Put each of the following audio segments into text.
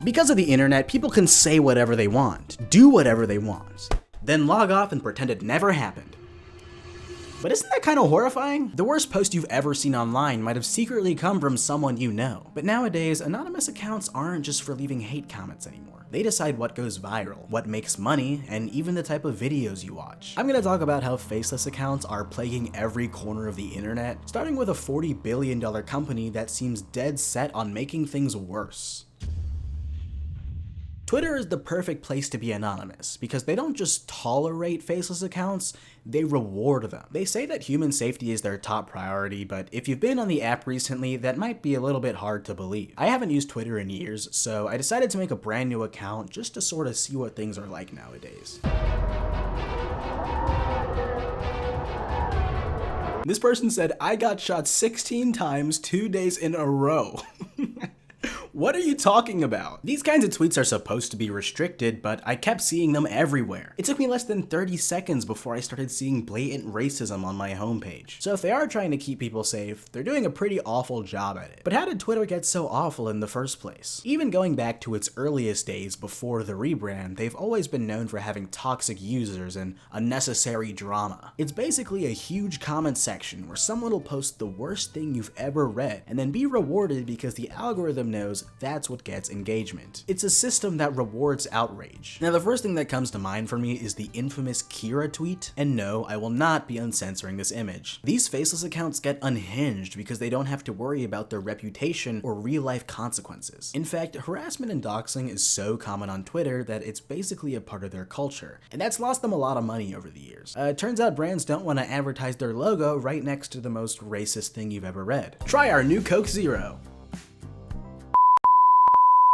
Because of the internet, people can say whatever they want, do whatever they want, then log off and pretend it never happened. But isn't that kind of horrifying? The worst post you've ever seen online might have secretly come from someone you know. But nowadays, anonymous accounts aren't just for leaving hate comments anymore. They decide what goes viral, what makes money, and even the type of videos you watch. I'm gonna talk about how faceless accounts are plaguing every corner of the internet, starting with a $40 billion company that seems dead set on making things worse. Twitter is the perfect place to be anonymous because they don't just tolerate faceless accounts, they reward them. They say that human safety is their top priority, but if you've been on the app recently, that might be a little bit hard to believe. I haven't used Twitter in years, so I decided to make a brand new account just to sort of see what things are like nowadays. This person said, "I got shot 16 times 2 days in a row." What are you talking about? These kinds of tweets are supposed to be restricted, but I kept seeing them everywhere. It took me less than 30 seconds before I started seeing blatant racism on my homepage. So if they are trying to keep people safe, they're doing a pretty awful job at it. But how did Twitter get so awful in the first place? Even going back to its earliest days before the rebrand, they've always been known for having toxic users and unnecessary drama. It's basically a huge comment section where someone will post the worst thing you've ever read and then be rewarded because the algorithm knows that's what gets engagement. It's a system that rewards outrage. Now, the first thing that comes to mind for me is the infamous Kira tweet, and no, I will not be uncensoring this image. These faceless accounts get unhinged because they don't have to worry about their reputation or real-life consequences. In fact, harassment and doxing is so common on Twitter that it's basically a part of their culture, and that's lost them a lot of money over the years. Turns out brands don't want to advertise their logo right next to the most racist thing you've ever read. Try our new Coke Zero.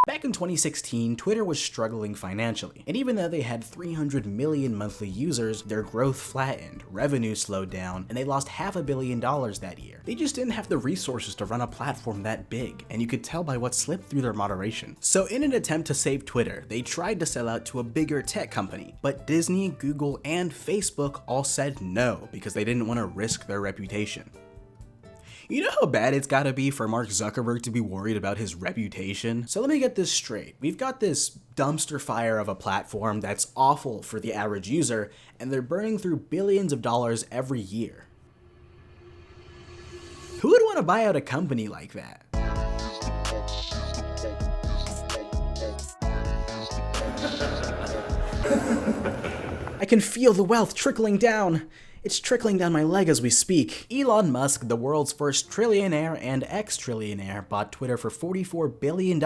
Back in 2016, Twitter was struggling financially, and even though they had 300 million monthly users, their growth flattened, revenue slowed down, and they lost $500 million that year. They just didn't have the resources to run a platform that big, and you could tell by what slipped through their moderation. So in an attempt to save Twitter, they tried to sell out to a bigger tech company, but Disney, Google, and Facebook all said no because they didn't want to risk their reputation. You know how bad it's gotta be for Mark Zuckerberg to be worried about his reputation? So let me get this straight. We've got this dumpster fire of a platform that's awful for the average user, and they're burning through billions of dollars every year. Who would want to buy out a company like that? I can feel the wealth trickling down. It's trickling down my leg as we speak. Elon Musk, the world's first trillionaire and ex-trillionaire, bought Twitter for $44 billion in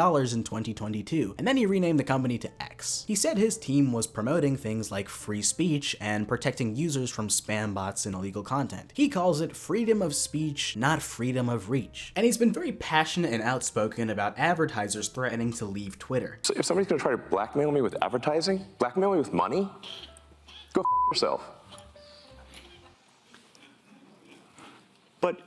2022, and then he renamed the company to X. He said his team was promoting things like free speech and protecting users from spam bots and illegal content. He calls it freedom of speech, not freedom of reach. And he's been very passionate and outspoken about advertisers threatening to leave Twitter. So if somebody's gonna try to blackmail me with advertising, blackmail me with money, go yourself. But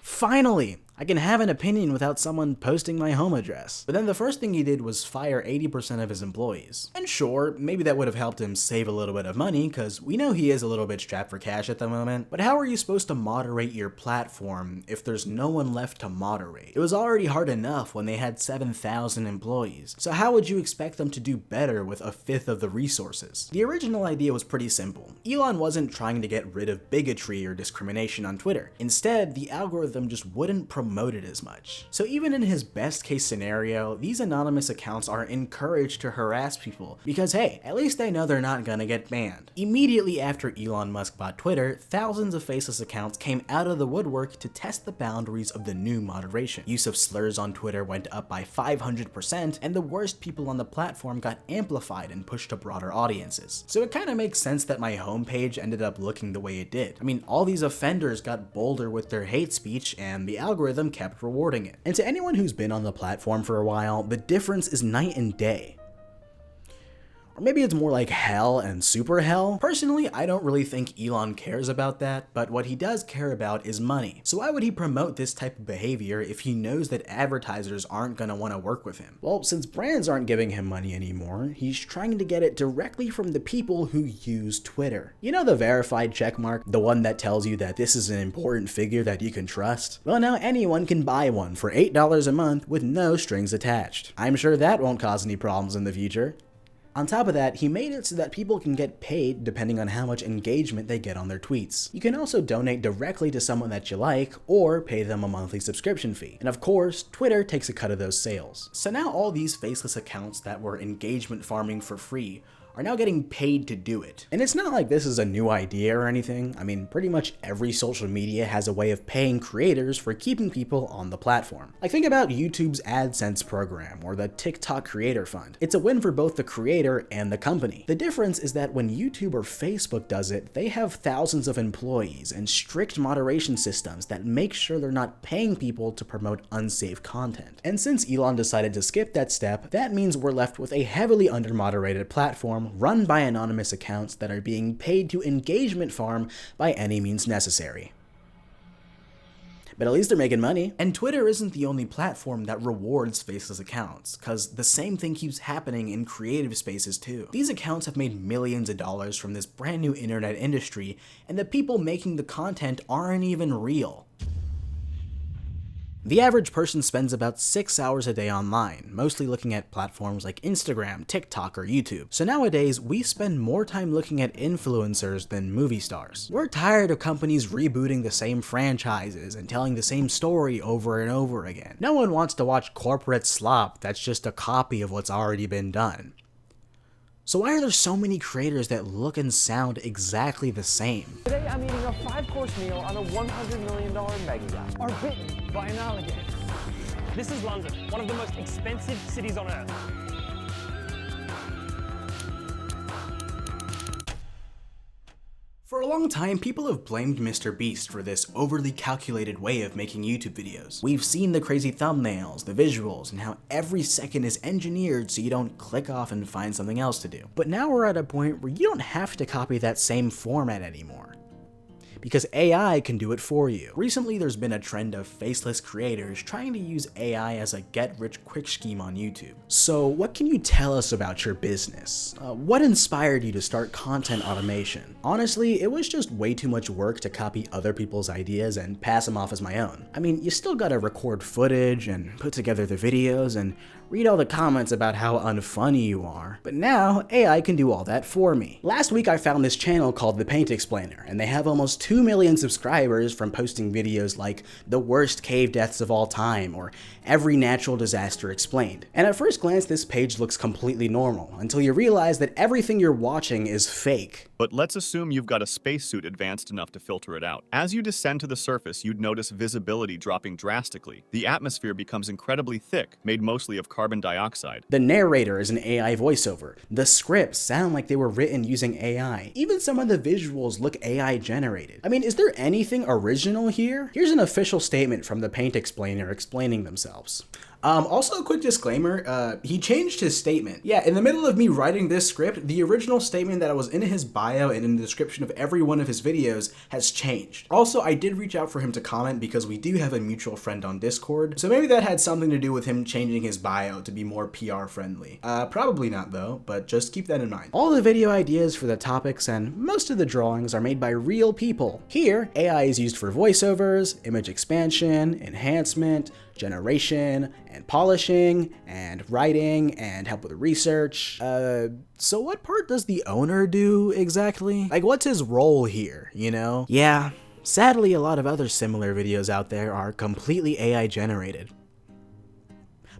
finally, I can have an opinion without someone posting my home address. But then the first thing he did was fire 80% of his employees. And sure, maybe that would have helped him save a little bit of money, because we know he is a little bit strapped for cash at the moment. But how are you supposed to moderate your platform if there's no one left to moderate? It was already hard enough when they had 7,000 employees. So how would you expect them to do better with a fifth of the resources? The original idea was pretty simple. Elon wasn't trying to get rid of bigotry or discrimination on Twitter. Instead, the algorithm just wouldn't promote it as much. So even in his best case scenario, these anonymous accounts are encouraged to harass people because hey, at least they know they're not gonna get banned. Immediately after Elon Musk bought Twitter, thousands of faceless accounts came out of the woodwork to test the boundaries of the new moderation. Use of slurs on Twitter went up by 500%, and the worst people on the platform got amplified and pushed to broader audiences. So it kind of makes sense that my homepage ended up looking the way it did. I mean, all these offenders got bolder with their hate speech, and the algorithm kept rewarding it. And to anyone who's been on the platform for a while, the difference is night and day. Or maybe it's more like hell and super hell. Personally, I don't really think Elon cares about that, but what he does care about is money. So why would he promote this type of behavior if he knows that advertisers aren't gonna wanna work with him? Well, since brands aren't giving him money anymore, he's trying to get it directly from the people who use Twitter. You know the verified checkmark? The one that tells you that this is an important figure that you can trust? Well, now anyone can buy one for $8 a month with no strings attached. I'm sure that won't cause any problems in the future. On top of that, he made it so that people can get paid depending on how much engagement they get on their tweets. You can also donate directly to someone that you like, or pay them a monthly subscription fee. And of course, Twitter takes a cut of those sales. So now all these faceless accounts that were engagement farming for free are now getting paid to do it. And it's not like this is a new idea or anything. I mean, pretty much every social media has a way of paying creators for keeping people on the platform. Like think about YouTube's AdSense program or the TikTok Creator Fund. It's a win for both the creator and the company. The difference is that when YouTube or Facebook does it, they have thousands of employees and strict moderation systems that make sure they're not paying people to promote unsafe content. And since Elon decided to skip that step, that means we're left with a heavily under-moderated platform run by anonymous accounts that are being paid to engagement farm by any means necessary. But at least they're making money. And Twitter isn't the only platform that rewards faceless accounts, cause the same thing keeps happening in creative spaces too. These accounts have made millions of dollars from this brand new internet industry, and the people making the content aren't even real. The average person spends about 6 hours a day online, mostly looking at platforms like Instagram, TikTok, or YouTube. So nowadays, we spend more time looking at influencers than movie stars. We're tired of companies rebooting the same franchises and telling the same story over and over again. No one wants to watch corporate slop that's just a copy of what's already been done. So why are there so many creators that look and sound exactly the same? Today I'm eating a 5-course meal on a $100 million mega yacht. Are bitten by an alligator. This is London, one of the most expensive cities on earth. For a long time, people have blamed Mr. Beast for this overly calculated way of making YouTube videos. We've seen the crazy thumbnails, the visuals, and how every second is engineered so you don't click off and find something else to do. But now we're at a point where you don't have to copy that same format anymore, because AI can do it for you. Recently, there's been a trend of faceless creators trying to use AI as a get-rich-quick scheme on YouTube. So what can you tell us about your business? What inspired you to start content automation? Honestly, it was just way too much work to copy other people's ideas and pass them off as my own. I mean, you still gotta record footage and put together the videos and read all the comments about how unfunny you are. But now, AI can do all that for me. Last week I found this channel called The Paint Explainer, and they have almost 2 million subscribers from posting videos like the worst cave deaths of all time or every natural disaster explained. And at first glance this page looks completely normal, until you realize that everything you're watching is fake. But let's assume you've got a spacesuit advanced enough to filter it out. As you descend to the surface, you'd notice visibility dropping drastically. The atmosphere becomes incredibly thick, made mostly of carbon dioxide. The narrator is an AI voiceover. The scripts sound like they were written using AI. Even some of the visuals look AI generated. I mean, is there anything original here? Here's an official statement from the Paint Explainer explaining themselves. Also a quick disclaimer, he changed his statement. Yeah, in the middle of me writing this script, the original statement that was in his bio and in the description of every one of his videos has changed. Also, I did reach out for him to comment because we do have a mutual friend on Discord, so maybe that had something to do with him changing his bio to be more PR friendly. Probably not though, but just keep that in mind. All the video ideas for the topics and most of the drawings are made by real people. Here, AI is used for voiceovers, image expansion, enhancement, generation, and polishing, and writing, and help with research. So what part does the owner do exactly? Like, what's his role here, you know? Yeah, sadly a lot of other similar videos out there are completely AI generated.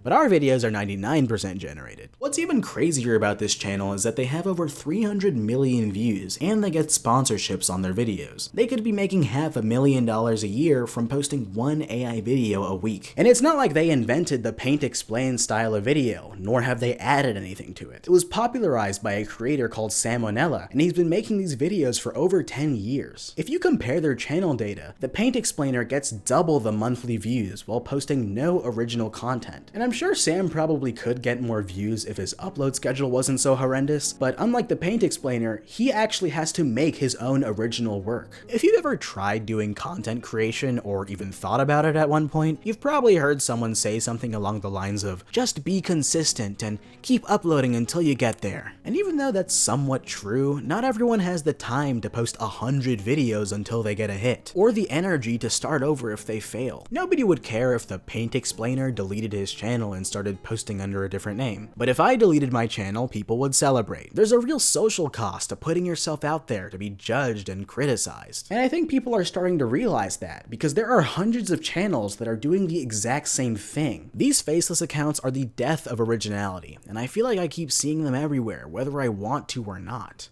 But our videos are 99% generated. What's even crazier about this channel is that they have over 300 million views, and they get sponsorships on their videos. They could be making $500,000 a year from posting one AI video a week. And it's not like they invented the Paint Explain style of video, nor have they added anything to it. It was popularized by a creator called Salmonella, and he's been making these videos for over 10 years. If you compare their channel data, the Paint Explainer gets double the monthly views while posting no original content. And I'm sure Sam probably could get more views if his upload schedule wasn't so horrendous, but unlike the Paint Explainer, he actually has to make his own original work. If you've ever tried doing content creation or even thought about it at one point, you've probably heard someone say something along the lines of, just be consistent and keep uploading until you get there. And even though that's somewhat true, not everyone has the time to post 100 videos until they get a hit, or the energy to start over if they fail. Nobody would care if the Paint Explainer deleted his channel and started posting under a different name. But if I deleted my channel, people would celebrate. There's a real social cost to putting yourself out there to be judged and criticized. And I think people are starting to realize that, because there are hundreds of channels that are doing the exact same thing. These faceless accounts are the death of originality, and I feel like I keep seeing them everywhere, whether I want to or not.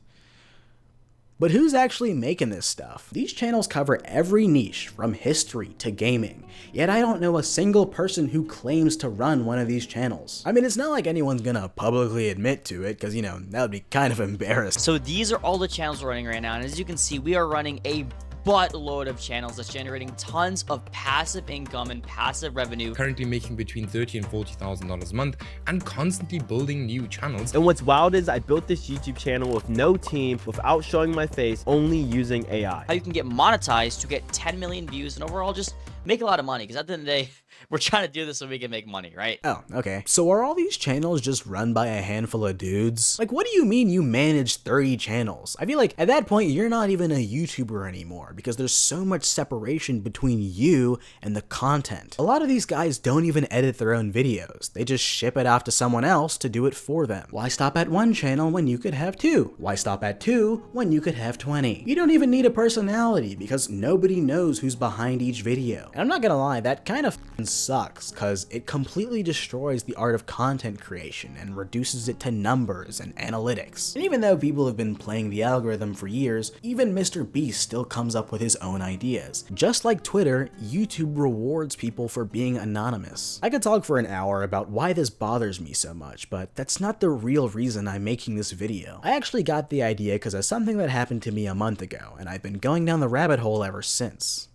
But who's actually making this stuff? These channels cover every niche, from history to gaming, yet I don't know a single person who claims to run one of these channels. I mean, it's not like anyone's gonna publicly admit to it, because, you know, that would be kind of embarrassing. So these are all the channels we're running right now, and as you can see, we are running a buttload of channels that's generating tons of passive income and passive revenue. Currently making between $30,000 and $40,000 a month and constantly building new channels. And what's wild is I built this YouTube channel with no team, without showing my face, only using AI. How you can get monetized to get 10 million views and overall just make a lot of money, because at the end of the day, we're trying to do this so we can make money, right? Oh, okay. So are all these channels just run by a handful of dudes? Like, what do you mean you manage 30 channels? I feel like at that point, you're not even a YouTuber anymore, because there's so much separation between you and the content. A lot of these guys don't even edit their own videos. They just ship it off to someone else to do it for them. Why stop at one channel when you could have two? Why stop at two when you could have 20? You don't even need a personality, because nobody knows who's behind each video. And I'm not gonna lie, that kind of sucks, because it completely destroys the art of content creation and reduces it to numbers and analytics. And even though people have been playing the algorithm for years, even Mr. Beast still comes up with his own ideas. Just like Twitter, YouTube rewards people for being anonymous. I could talk for an hour about why this bothers me so much, but that's not the real reason I'm making this video. I actually got the idea because of something that happened to me a month ago, and I've been going down the rabbit hole ever since.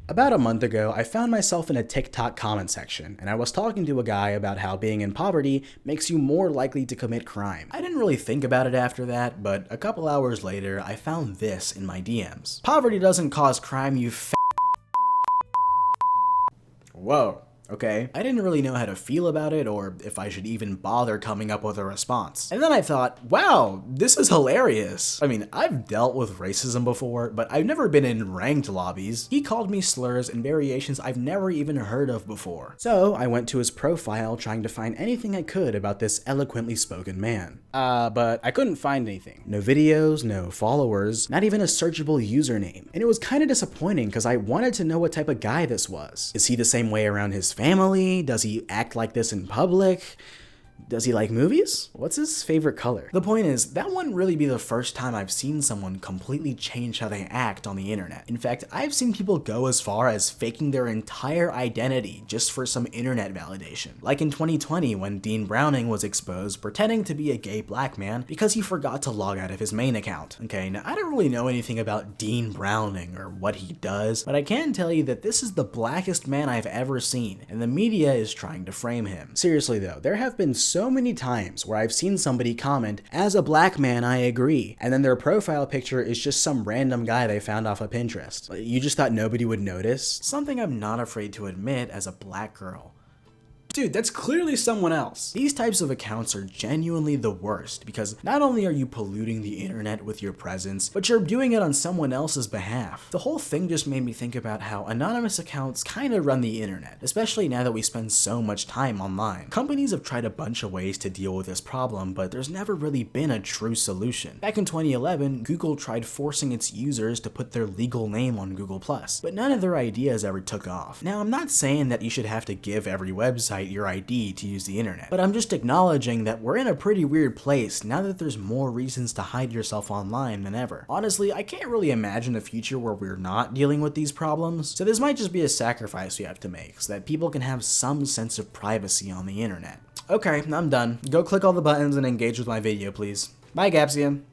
About a month ago, I found myself in a TikTok comment section, and I was talking to a guy about how being in poverty makes you more likely to commit crime. I didn't really think about it after that, but a couple hours later, I found this in my DMs. Poverty doesn't cause crime, you f***. Whoa. Okay? I didn't really know how to feel about it or if I should even bother coming up with a response. And then I thought, wow, this is hilarious. I mean, I've dealt with racism before, but I've never been in ranked lobbies. He called me slurs and variations I've never even heard of before. So I went to his profile trying to find anything I could about this eloquently spoken man. But I couldn't find anything. No videos, no followers, not even a searchable username. And it was kind of disappointing because I wanted to know what type of guy this was. Is he the same way around his family? Does he act like this in public? Does he like movies? What's his favorite color? The point is, that wouldn't really be the first time I've seen someone completely change how they act on the internet. In fact, I've seen people go as far as faking their entire identity just for some internet validation. Like in 2020 when Dean Browning was exposed pretending to be a gay black man because he forgot to log out of his main account. Okay, now I don't really know anything about Dean Browning or what he does, but I can tell you that this is the blackest man I've ever seen, and the media is trying to frame him. Seriously though, there have been so many times where I've seen somebody comment, "As a black man, I agree," and then their profile picture is just some random guy they found off of Pinterest. You just thought nobody would notice? Something I'm not afraid to admit as a black girl. Dude, that's clearly someone else. These types of accounts are genuinely the worst because not only are you polluting the internet with your presence, but you're doing it on someone else's behalf. The whole thing just made me think about how anonymous accounts kind of run the internet, especially now that we spend so much time online. Companies have tried a bunch of ways to deal with this problem, but there's never really been a true solution. Back in 2011, Google tried forcing its users to put their legal name on Google+, but none of their ideas ever took off. Now, I'm not saying that you should have to give every website your ID to use the internet, but I'm just acknowledging that we're in a pretty weird place now that there's more reasons to hide yourself online than ever. Honestly, I can't really imagine a future where we're not dealing with these problems, so this might just be a sacrifice we have to make so that people can have some sense of privacy on the internet. Okay, I'm done. Go click all the buttons and engage with my video, please. Bye, Gabsia.